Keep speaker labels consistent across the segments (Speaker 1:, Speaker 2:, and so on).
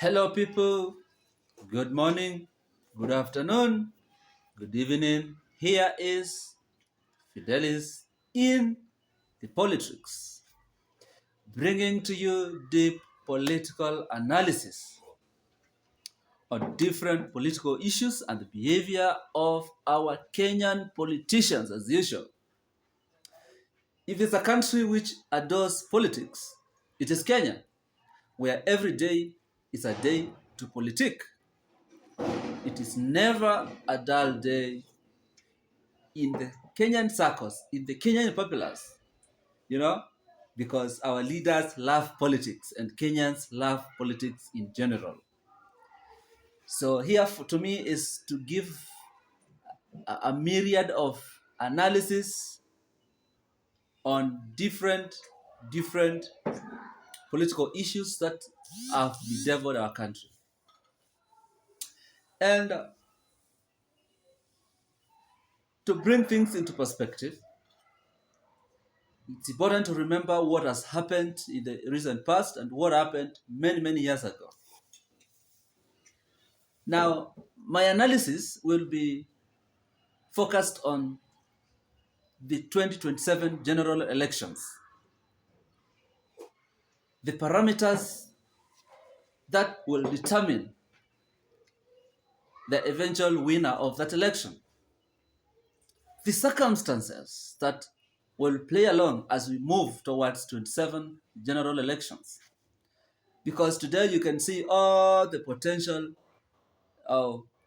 Speaker 1: Hello, people. Good morning, good afternoon, good evening. Here is Fidelis in the Politics, bringing to you deep political analysis on different political issues and the behavior of our Kenyan politicians, as usual. If it's a country which adores politics, it is Kenya, where every day is a day to politic. It is never a dull day in the Kenyan circles, in the Kenyan populace, you know, because our leaders love politics and Kenyans love politics in general. So here to me is to give a myriad of analysis on different political issues that have bedeviled our country. And to bring things into perspective, it's important to remember what has happened in the recent past and what happened many years ago. Now, my analysis will be focused on the 2027 general elections, the parameters that will determine the eventual winner of that election, the circumstances that will play along as we move towards 27 general elections. Because today you can see all the potential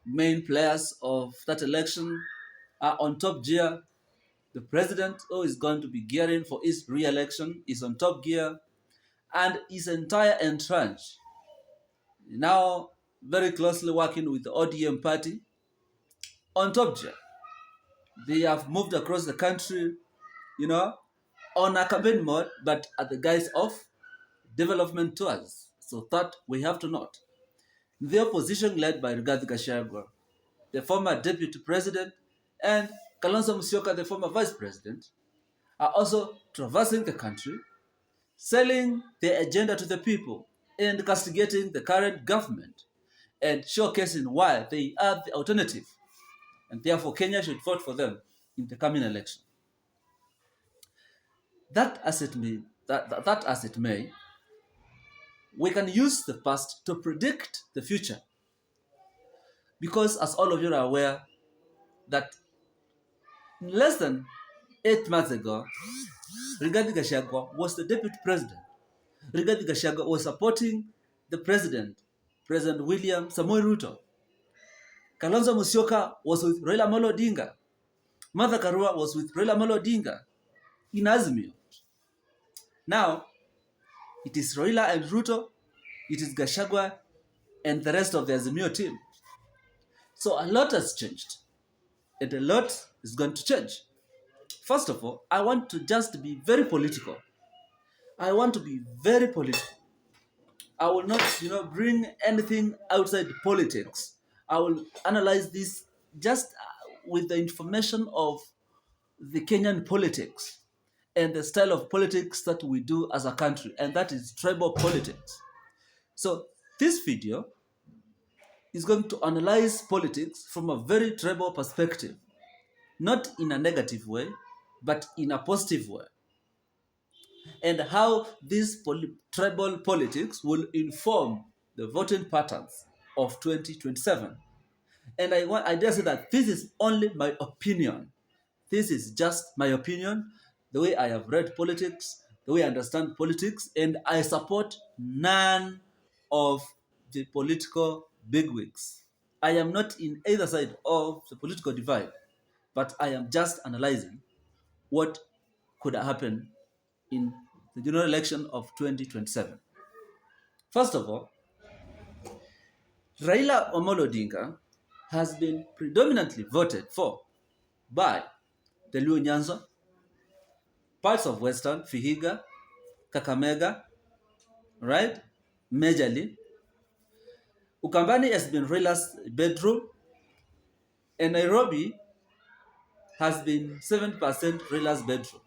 Speaker 1: main players of that election are on top gear. The president, who is going to be gearing for his re-election, is on top gear, and his entire entourage now very closely working with the ODM party on top gear. They have moved across the country, on a campaign mode, but at the guise of development tours. So that we have to note. The opposition led by Rigathi Gachagua, the former deputy president, and Kalonzo Musyoka, the former vice president, are also traversing the country, selling their agenda to the people and castigating the current government and showcasing why they are the alternative. And therefore, Kenya should vote for them in the coming election. That as it may, we can use the past to predict the future. Because as all of you are aware, that less than 8 months ago, Rigathi Gachagua was the deputy president. Rigathi Gachagua was supporting the President William Samoei Ruto. Kalonzo Musyoka was with Raila Amolo Odinga. Martha Karua was with Raila Amolo Odinga in Azimio. Now, it is Raila and Ruto, it is Gachagua and the rest of the Azimio team. So a lot has changed, and a lot is going to change. First of all, I want to just be very political. I want to be very political. I will not, bring anything outside politics. I will analyze this just with the information of the Kenyan politics and the style of politics that we do as a country, and that is tribal politics. So this video is going to analyze politics from a very tribal perspective, not in a negative way, but in a positive way. And how this tribal politics will inform the voting patterns of 2027. And I dare say that this is only my opinion. This is just my opinion, the way I have read politics, the way I understand politics, and I support none of the political bigwigs. I am not in either side of the political divide, but I am just analyzing what could happen in the general election of 2027. First of all, Raila Amolo Odinga has been predominantly voted for by the Luo Nyanza, parts of Western, Vihiga, Kakamega, right? Majorly. Ukambani has been Raila's bedroom, and Nairobi has been 7% Raila's bedroom,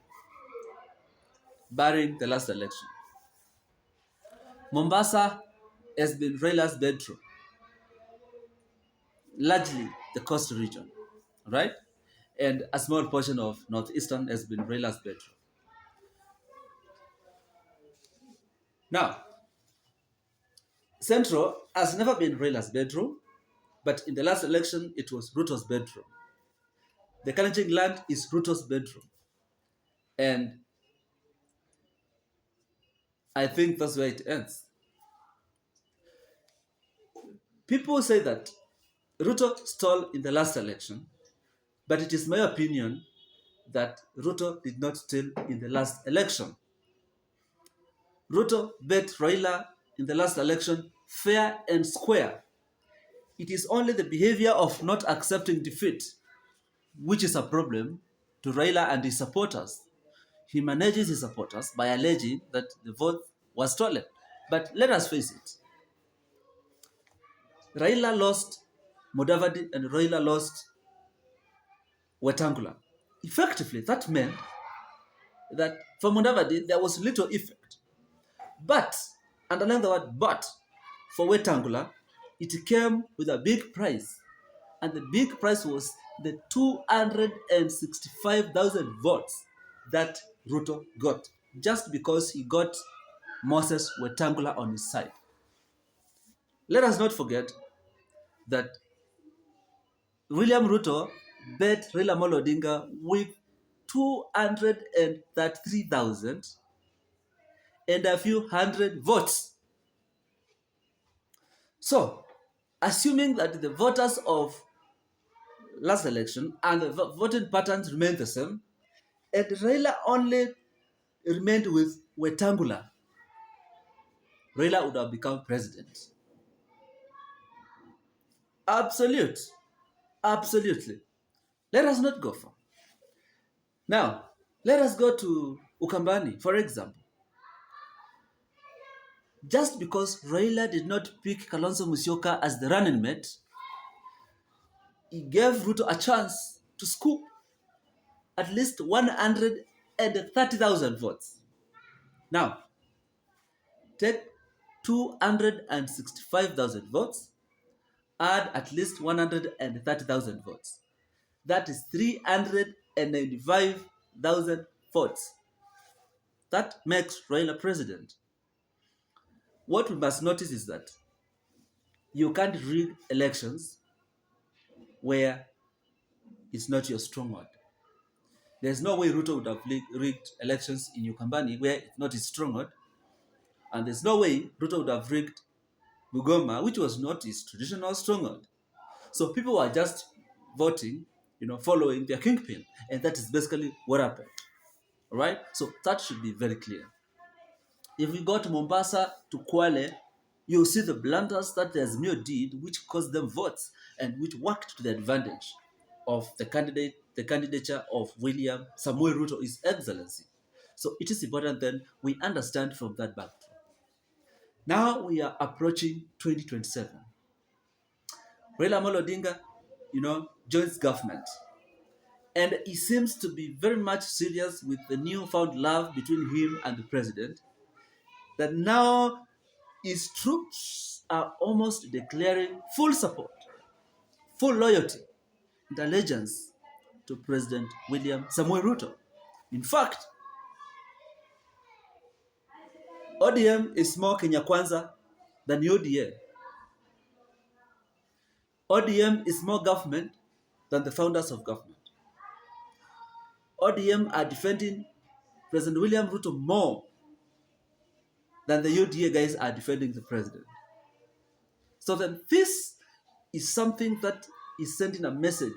Speaker 1: barring the last election. Mombasa has been Raila's bedroom, largely the coast region, right? And a small portion of northeastern has been Raila's bedroom. Now, Central has never been Raila's bedroom, but in the last election, it was Ruto's bedroom. The Kalenjin land is Ruto's bedroom. And I think that's where it ends. People say that Ruto stole in the last election, but it is my opinion that Ruto did not steal in the last election. Ruto bet Raila in the last election fair and square. It is only the behavior of not accepting defeat which is a problem to Raila and his supporters. He manages his supporters by alleging that the vote was stolen. But let us face it. Raila lost Mudavadi and Raila lost Wetangula. Effectively, that meant that for Mudavadi, there was little effect. But, underline the word but, for Wetangula, it came with a big price. And the big price was the 265,000 votes that Ruto got, just because he got Moses Wetangula on his side. Let us not forget that William Ruto bet Raila Amolo Odinga with 233,000 and a few hundred votes. So, assuming that the voters of last election and the voting patterns remain the same, and Raila only remained with Wetangula, Raila would have become president. Absolutely. Let us not go far. Now, let us go to Ukambani, for example. Just because Raila did not pick Kalonzo Musyoka as the running mate, he gave Ruto a chance to scoop at least 130,000 votes. Now, take 265,000 votes, add at least 130,000 votes. That is 395,000 votes. That makes Raila president. What we must notice is that you can't rig elections where it's not your stronghold. There's no way Ruto would have rigged elections in Ukambani where it's not his stronghold. And there's no way Ruto would have rigged Bugoma, which was not his traditional stronghold. So people were just voting, following their kingpin. And that is basically what happened. All right? So that should be very clear. If we go to Mombasa, to Kwale, you'll see the blunders that the Azimio did, which caused them votes and which worked to the advantage of the candidature of William Samuel Ruto, His Excellency. So it is important then we understand from that backdrop. Now we are approaching 2027. Raila Amolo Odinga, joins government. And he seems to be very much serious with the newfound love between him and the president, that now his troops are almost declaring full support, full loyalty, and allegiance to President William Samuel Ruto. In fact, ODM is more Kenya Kwanza than UDA. ODM is more government than the founders of government. ODM are defending President William Ruto more than the UDA guys are defending the president. So then this is something that is sending a message,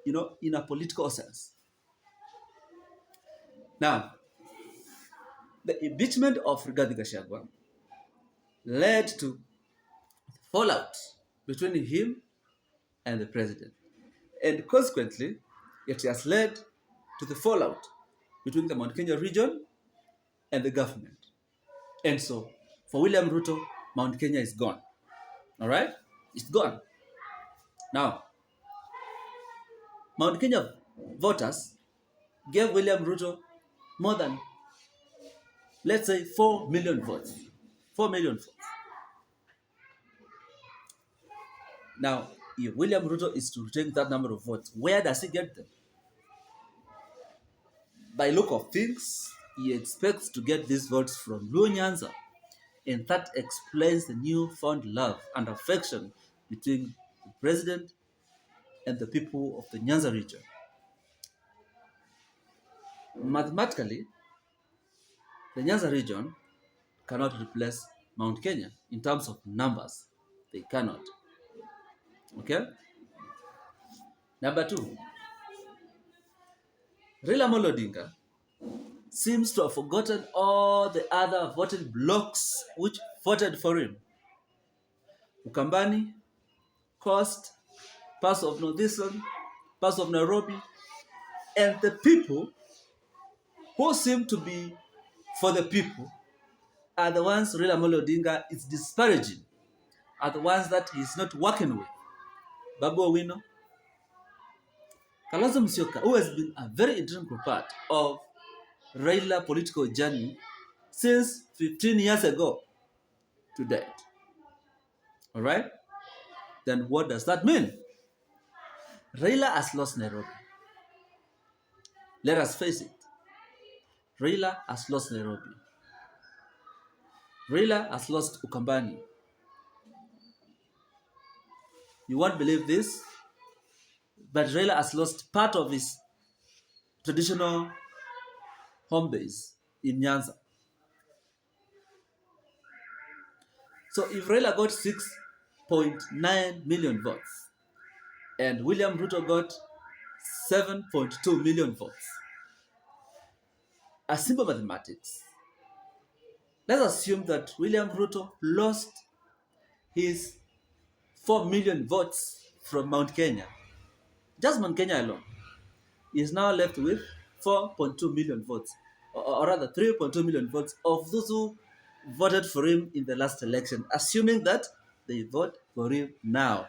Speaker 1: in a political sense. Now, the impeachment of Rigathi Gachagua led to fallout between him and the president. And consequently, it has led to the fallout between the Mount Kenya region and the government. And so, for William Ruto, Mount Kenya is gone. All right? It's gone. Now, Mount Kenya voters gave William Ruto more than, let's say, 4 million votes. 4 million votes. Now, if William Ruto is to retain that number of votes, where does he get them? By look of things, he expects to get these votes from Luo Nyanza, and that explains the newfound love and affection between the president and the people of the Nyanza region. Mathematically, the Nyanza region cannot replace Mount Kenya in terms of numbers. They cannot. Okay? Number two, Raila Amolo Odinga seems to have forgotten all the other voting blocks which voted for him. Ukambani, Coast, parts of Northeastern, parts of Nairobi, and the people who seem to be for the people are the ones Raila Amolo Odinga is disparaging, are the ones that he's not working with. Babu Owino, Kalonzo Musyoka, who has been a very integral part of Raila political journey since 15 years ago to date. All right? Then what does that mean? Raila has lost Nairobi. Let us face it. Raila has lost Nairobi. Raila has lost Ukambani. You won't believe this, but Raila has lost part of his traditional home base in Nyanza. So if Raila got 6.9 million votes and William Ruto got 7.2 million votes, a simple mathematics, let's assume that William Ruto lost his 4 million votes from Mount Kenya. Just Mount Kenya alone. He is now left with 4.2 million votes, or rather 3.2 million votes of those who voted for him in the last election, assuming that they vote for him now.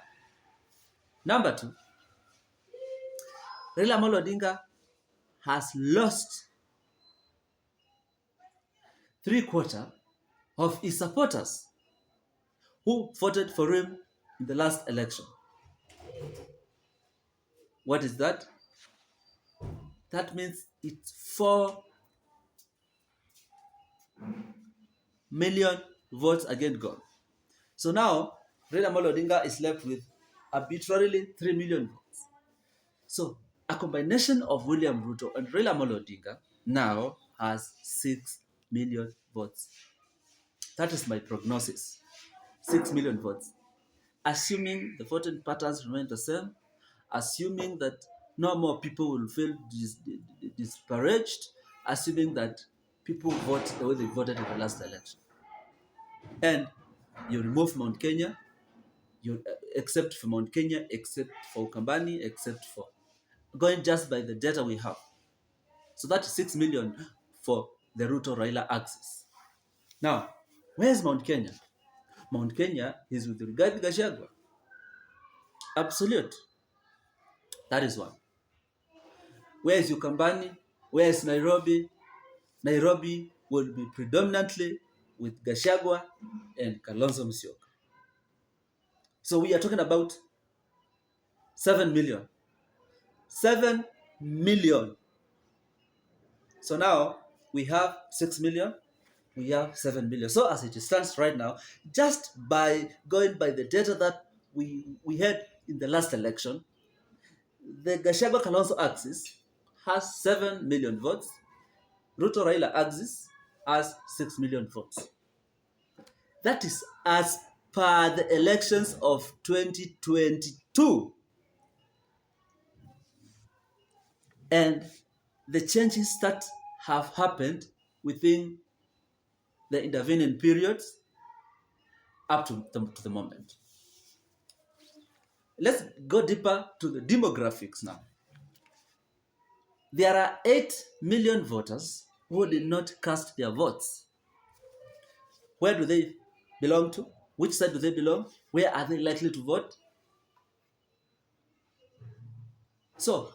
Speaker 1: Number two, Raila Amolo Odinga has lost 3/4 of his supporters who voted for him in the last election. What is that? That means it's 4 million votes again gone. So now, Raila Amolo Odinga is left with arbitrarily 3 million votes. So a combination of William Ruto and Raila Amolo Odinga now has 6 million votes. That is my prognosis. 6 million votes. Assuming the voting patterns remain the same, assuming that no more people will feel disparaged, assuming that people vote the way they voted in the last election. And you remove Mount Kenya, except for Mount Kenya, except for Ukambani, except for going just by the data we have. So that's 6 million for the Ruto Raila axis. Now, where's Mount Kenya? Mount Kenya is with Rigathi Gachagua. Absolute. That is one. Where is Ukambani? Where is Nairobi? Nairobi will be predominantly with Gachagua and Kalonzo Musyoka. So we are talking about 7 million. 7 million. So now we have 6 million, we have 7 million. So as it stands right now, just by going by the data that we had in the last election, the Gachagua Kalonzo axis has 7 million votes. Ruto Raila axis has 6 million votes. That is as per the elections of 2022. And the changes that have happened within the intervening periods up to the moment. Let's go deeper to the demographics now. There are 8 million voters who did not cast their votes. Where do they belong to? Which side do they belong? Where are they likely to vote? So,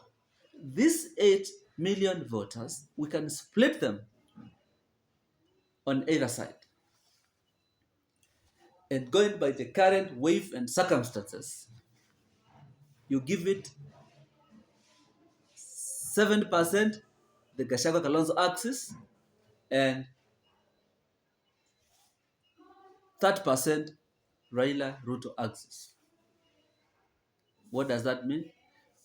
Speaker 1: these 8 million voters, we can split them on either side. And going by the current wave and circumstances, you give it 70% the Gachagua Kalonzo axis and 30% Raila Ruto axis. What does that mean?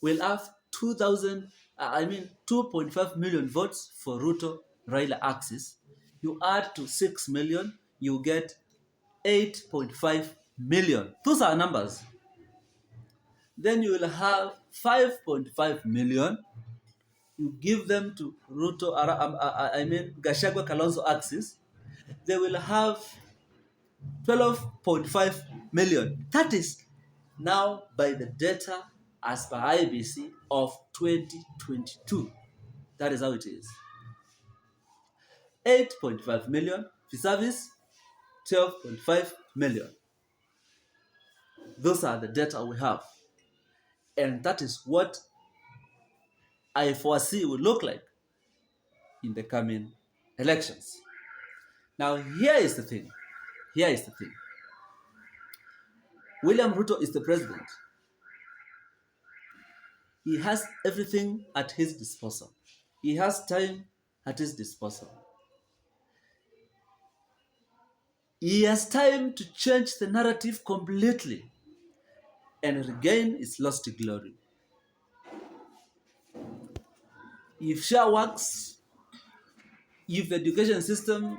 Speaker 1: We'll have 2.5 million votes for Ruto Raila axis. You add to 6 million, you get 8.5 million. Those are numbers. Then you will have 5.5 million. You give them to Gachagua Kalonzo axis. They will have 12.5 million. That is now by the data as per IBC of 2022. That is how it is. 8.5 million vis-a-vis 12.5 million. Those are the data we have. And that is what I foresee will look like in the coming elections. Now, here is the thing. William Ruto is the president. He has everything at his disposal. He has time at his disposal. He has time to change the narrative completely and regain its lost glory. If SHA works, if the education system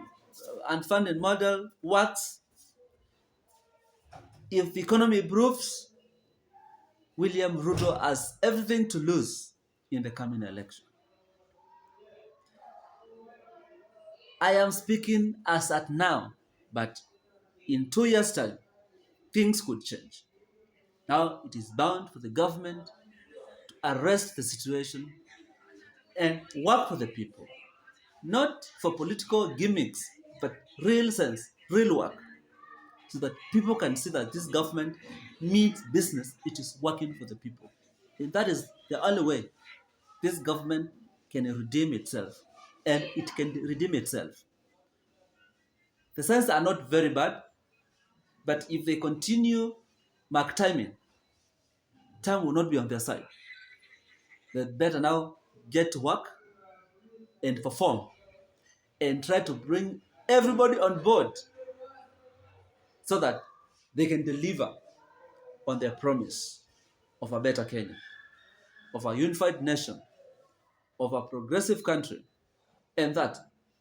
Speaker 1: and funding model works, if the economy improves, William Ruto has everything to lose in the coming election. I am speaking as at now, but in 2 years' time, things could change. Now it is bound for the government to arrest the situation and work for the people, not for political gimmicks, but real sense, real work, so that people can see that this government means business, it is working for the people. And that is the only way this government can redeem itself, and it can redeem itself. The signs are not very bad, but if they continue mark timing, time will not be on their side. They better now get to work and perform and try to bring everybody on board so that they can deliver on their promise of a better Kenya, of a unified nation, of a progressive country, and that